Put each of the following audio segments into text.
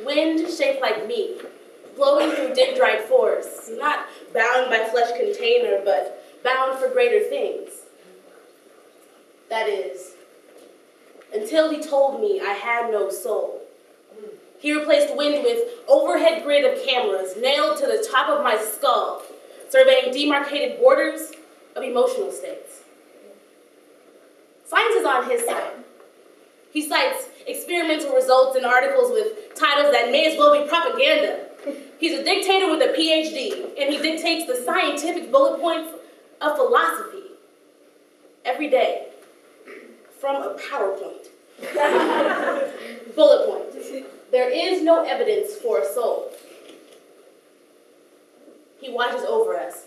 Wind shaped like me, blowing through dim-dried forests, not bound by flesh container, but bound for greater things. That is, until he told me I had no soul. He replaced wind with overhead grid of cameras nailed to the top of my skull, surveying demarcated borders of emotional states. Science is on his side. He cites experimental results in articles with titles that may as well be propaganda. He's a dictator with a PhD, and he dictates the scientific bullet points of philosophy every day from a PowerPoint. Bullet point. There is no evidence for a soul. He watches over us.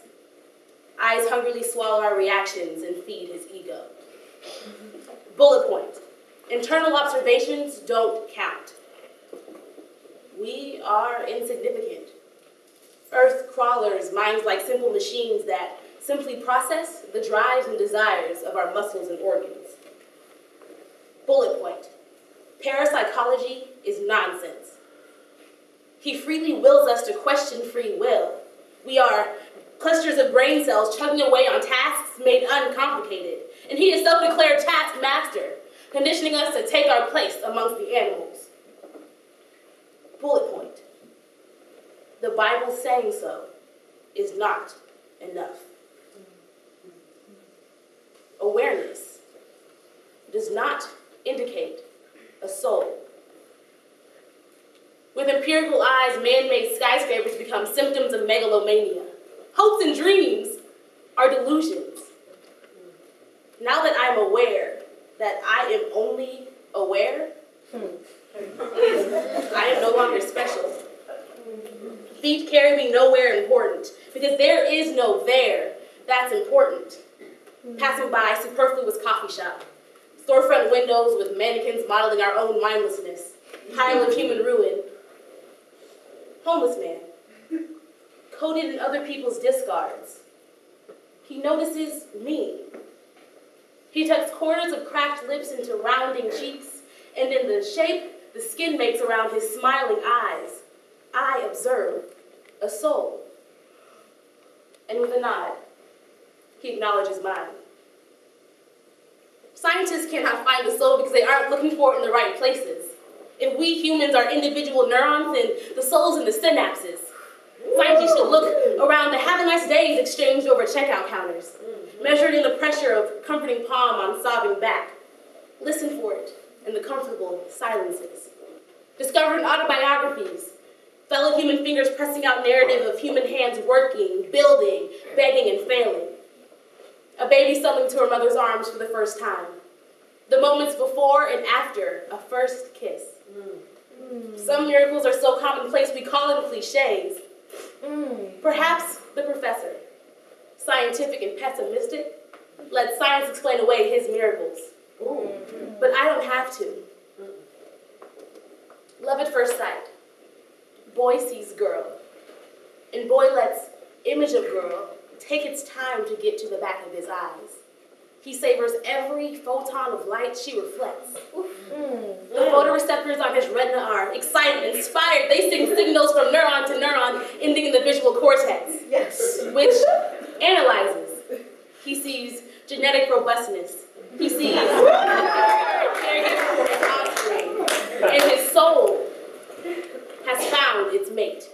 Eyes hungrily swallow our reactions and feed his ego. Bullet point. Internal observations don't count. We are insignificant. Earth crawlers, minds like simple machines that simply process the drives and desires of our muscles and organs. Bullet point. Parapsychology is nonsense. He freely wills us to question free will. We are clusters of brain cells chugging away on tasks made uncomplicated. And he is self-declared taskmaster, conditioning us to take our place amongst the animals. Bullet point. The Bible saying so is not enough. Awareness does not indicate a soul. With empirical eyes, man-made skyscrapers become symptoms of megalomania. Hopes and dreams are delusions. Now that I'm aware that I am only aware, I am no longer special. Feet carry me nowhere important, because there is no there that's important. Passing by superfluous coffee shop, storefront windows with mannequins modeling our own mindlessness, pile of human ruin. Homeless man, coated in other people's discards. He notices me. He tucks corners of cracked lips into rounding cheeks, and in the shape the skin makes around his smiling eyes, I observe a soul. And with a nod, he acknowledges mine. Scientists cannot find the soul because they aren't looking for it in the right places. If we humans are individual neurons, then the soul's in the synapses. Scientists should look around the have a nice days exchanged over checkout counters, measured in the pressure of comforting palm on sobbing back. Listen for it in the comfortable silences. Discovered in autobiographies, fellow human fingers pressing out narrative of human hands working, building, begging, and failing. A baby stumbling to her mother's arms for the first time. The moments before and after a first kiss. Some miracles are so commonplace we call them cliches. Perhaps the professor, scientific and pessimistic, let science explain away his miracles. But I don't have to. Love at first sight. Boy sees girl, and boy lets image of girl take its time to get to the back of his eyes. He savors every photon of light she reflects. The photoreceptors on his retina are excited, inspired. They sing signals from neuron to neuron, ending in the visual cortex, which analyzes. He sees genetic robustness. He sees caregiving for his offspring, and his soul has found its mate.